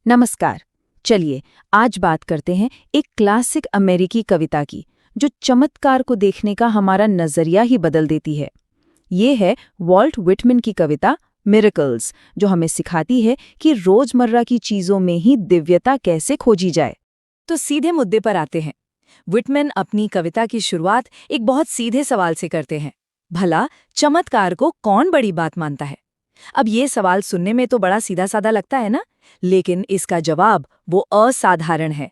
नमस्कार। चलिए आज बात करते हैं एक क्लासिक अमेरिकी कविता की जो चमत्कार को देखने का हमारा नजरिया ही बदल देती है। ये है वॉल्ट व्हिटमैन की कविता मिरेकल्स, जो हमें सिखाती है कि रोजमर्रा की चीजों में ही दिव्यता कैसे खोजी जाए। तो सीधे मुद्दे पर आते हैं। व्हिटमैन अपनी कविता की शुरुआत एक बहुत सीधे सवाल से करते हैं। भला चमत्कार को कौन बड़ी बात मानता है? अब ये सवाल सुनने में तो बड़ा सीधा साधा लगता है ना, लेकिन इसका जवाब वो असाधारण है।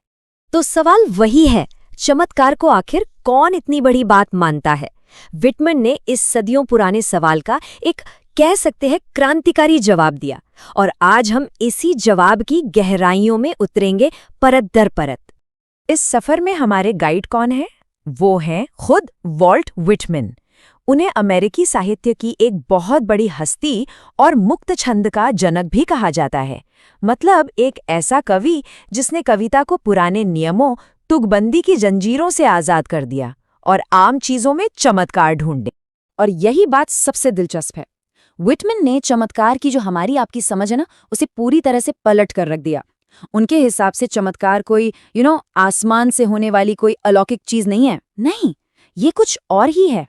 तो सवाल वही है, चमत्कार को आखिर कौन इतनी बड़ी बात मानता है? व्हिटमैन ने इस सदियों पुराने सवाल का एक कह सकते हैं क्रांतिकारी जवाब दिया, और आज हम इसी जवाब की गहराइयों में उतरेंगे परत दर परत। इस सफर में हमारे गाइड कौन है? वो हैं खुद वॉल्ट व्हिटमैन। उन्हें अमेरिकी साहित्य की एक बहुत बड़ी हस्ती और मुक्त छंद का जनक भी कहा जाता है। मतलब एक ऐसा कवि जिसने कविता को पुराने नियमों, तुकबंदी की जंजीरों से आजाद कर दिया और आम चीजों में चमत्कार ढूंढे। और यही बात सबसे दिलचस्प है। व्हिटमैन ने चमत्कार की जो हमारी आपकी समझ है ना, उसे पूरी तरह से पलट कर रख दिया। उनके हिसाब से चमत्कार कोई आसमान से होने वाली कोई अलौकिक चीज नहीं है। नहीं, ये कुछ और ही है।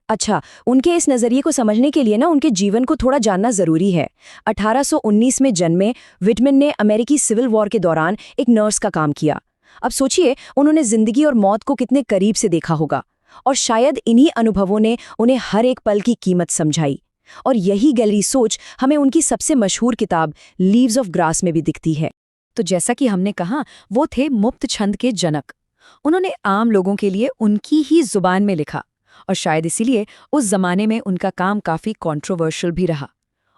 अच्छा, उनके इस नज़रिए को समझने के लिए उनके जीवन को थोड़ा जानना ज़रूरी है। 1819 में जन्मे व्हिटमैन ने अमेरिकी सिविल वॉर के दौरान एक नर्स का काम किया। अब सोचिए, उन्होंने ज़िंदगी और मौत को कितने करीब से देखा होगा, और शायद इन्हीं अनुभवों ने उन्हें हर एक पल की कीमत समझाई। और यही गहरी सोच हमें उनकी सबसे मशहूर किताब लीव्स ऑफ ग्रास में भी दिखती है। तो जैसा कि हमने कहा, वो थे मुक्त छंद के जनक। उन्होंने आम लोगों के लिए उनकी ही जुबान में लिखा, और शायद इसीलिए उस जमाने में उनका काम काफी कंट्रोवर्शियल भी रहा।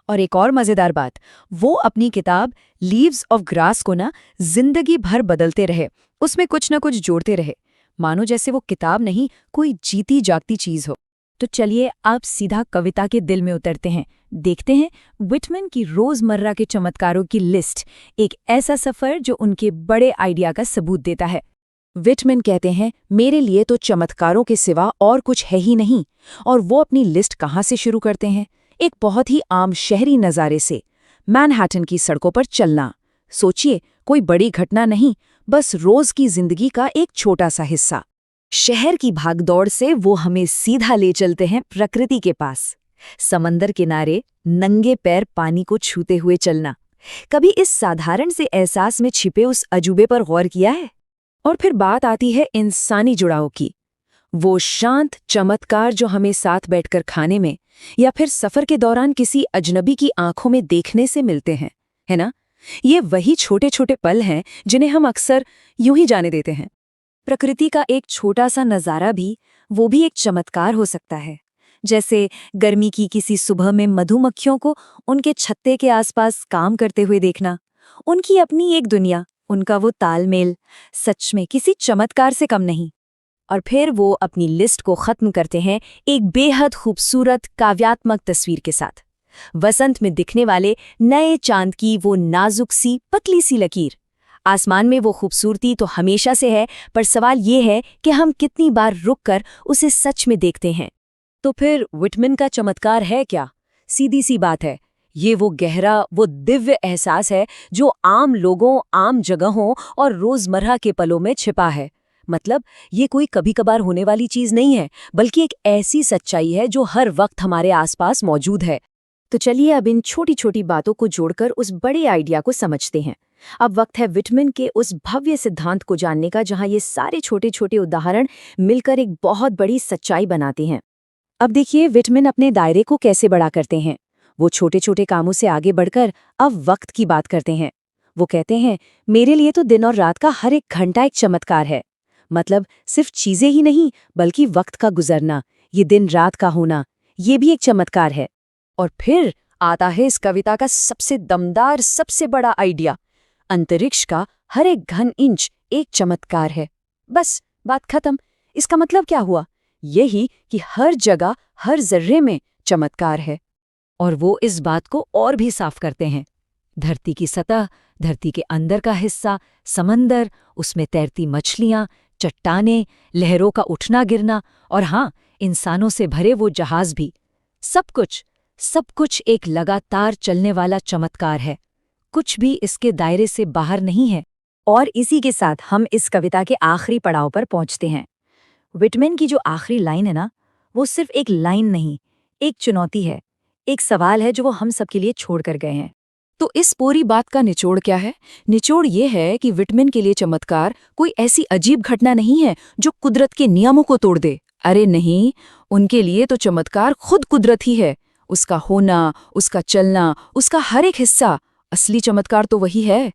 और एक और मजेदार बात, वो अपनी किताब लीव्स ऑफ ग्रास को जिंदगी भर बदलते रहे, उसमें कुछ न कुछ जोड़ते रहे, मानो जैसे वो किताब नहीं, कोई जीती जागती चीज हो। तो चलिए आप सीधा कविता के दिल में उतरते हैं, देखते हैं व्हिटमैन की रोजमर्रा के चमत्कारों की लिस्ट, एक ऐसा सफर जो उनके बड़े आइडिया का सबूत देता है। व्हिटमैन कहते हैं, मेरे लिए तो चमत्कारों के सिवा और कुछ है ही नहीं। और वो अपनी लिस्ट कहाँ से शुरू करते हैं? एक बहुत ही आम शहरी नज़ारे से, मैनहट्टन की सड़कों पर चलना। सोचिए, कोई बड़ी घटना नहीं, बस रोज की जिंदगी का एक छोटा सा हिस्सा। शहर की भागदौड़ से वो हमें सीधा ले चलते हैं प्रकृति के पास। समंदर किनारे नंगे पैर पानी को छूते हुए चलना। कभी इस साधारण से एहसास में छिपे उस अजूबे पर गौर किया है? और फिर बात आती है इंसानी जुड़ाव की। वो शांत चमत्कार जो हमें साथ बैठकर खाने में या फिर सफर के दौरान किसी अजनबी की आंखों में देखने से मिलते हैं, है ना? ये वही छोटे छोटे पल हैं जिन्हें हम अक्सर यूं ही जाने देते हैं। प्रकृति का एक छोटा सा नज़ारा भी, वो भी एक चमत्कार हो सकता है। जैसे गर्मी की किसी सुबह में मधुमक्खियों को उनके छत्ते के आसपास काम करते हुए देखना। उनकी अपनी एक दुनिया, उनका वो तालमेल सच में किसी चमत्कार से कम नहीं। और फिर वो अपनी लिस्ट को खत्म करते हैं एक बेहद खूबसूरत काव्यात्मक तस्वीर के साथ। वसंत में दिखने वाले नए चांद की वो नाजुक सी पतली सी लकीर। आसमान में वो खूबसूरती तो हमेशा से है, पर सवाल ये है कि हम कितनी बार रुककर उसे सच में देखते हैं। तो फिर व्हिटमैन का चमत्कार है क्या? सीधी सी बात है, ये वो गहरा, वो दिव्य एहसास है जो आम लोगों, आम जगहों और रोजमर्रा के पलों में छिपा है। मतलब ये कोई कभी कभार होने वाली चीज नहीं है, बल्कि एक ऐसी सच्चाई है जो हर वक्त हमारे आसपास मौजूद है। तो चलिए अब इन छोटी छोटी बातों को जोड़कर उस बड़े आइडिया को समझते हैं। अब वक्त है व्हिटमैन के उस भव्य सिद्धांत को जानने का, जहां ये सारे छोटे छोटे उदाहरण मिलकर एक बहुत बड़ी सच्चाई बनाते हैं। अब देखिए व्हिटमैन अपने दायरे को कैसे बड़ा करते हैं। वो छोटे छोटे कामों से आगे बढ़कर अब वक्त की बात करते हैं। वो कहते हैं, मेरे लिए तो दिन और रात का हर एक घंटा एक चमत्कार है। मतलब सिर्फ चीजें ही नहीं, बल्कि वक्त का गुजरना, ये दिन रात का होना, ये भी एक चमत्कार है। और फिर आता है इस कविता का सबसे दमदार, सबसे आइडिया आइडिया, अंतरिक्ष का हर एक घन इंच एक चमत्कार है। बस बात खत्म। इसका मतलब क्या हुआ? यही कि हर जगह, हर जर्रे में चमत्कार है। और वो इस बात को और भी साफ करते हैं। धरती की सतह, धरती के अंदर का हिस्सा, समंदर, उसमें तैरती मछलियां, चट्टानें, लहरों का उठना गिरना, और हाँ, इंसानों से भरे वो जहाज भी। सब कुछ एक लगातार चलने वाला चमत्कार है। कुछ भी इसके दायरे से बाहर नहीं है। और इसी के साथ हम इस कविता के आखिरी पड़ाव पर पहुंचते हैं। विटमैन की जो आखिरी लाइन है ना, वो सिर्फ एक लाइन नहीं, एक चुनौती है, एक सवाल है जो वो हम सबके लिए छोड़ कर गए हैं। तो इस पूरी बात का निचोड़ क्या है? निचोड़ ये है कि विटमैन के लिए चमत्कार कोई ऐसी अजीब घटना नहीं है जो कुदरत के नियमों को तोड़ दे। अरे नहीं, उनके लिए तो चमत्कार खुद कुदरत ही है। उसका होना, उसका चलना, उसका हर एक हिस्सा, असली चमत्कार तो वही है।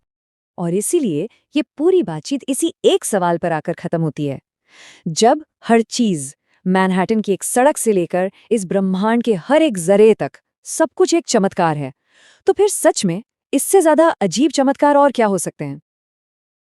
और इसीलिए ये पूरी बातचीत इसी एक सवाल पर आकर खत्म होती है। जब हर चीज, मैनहट्टन की एक सड़क से लेकर इस ब्रह्मांड के हर एक जरे तक, सब कुछ एक चमत्कार है, तो फिर सच में इससे ज्यादा अजीब चमत्कार और क्या हो सकते हैं?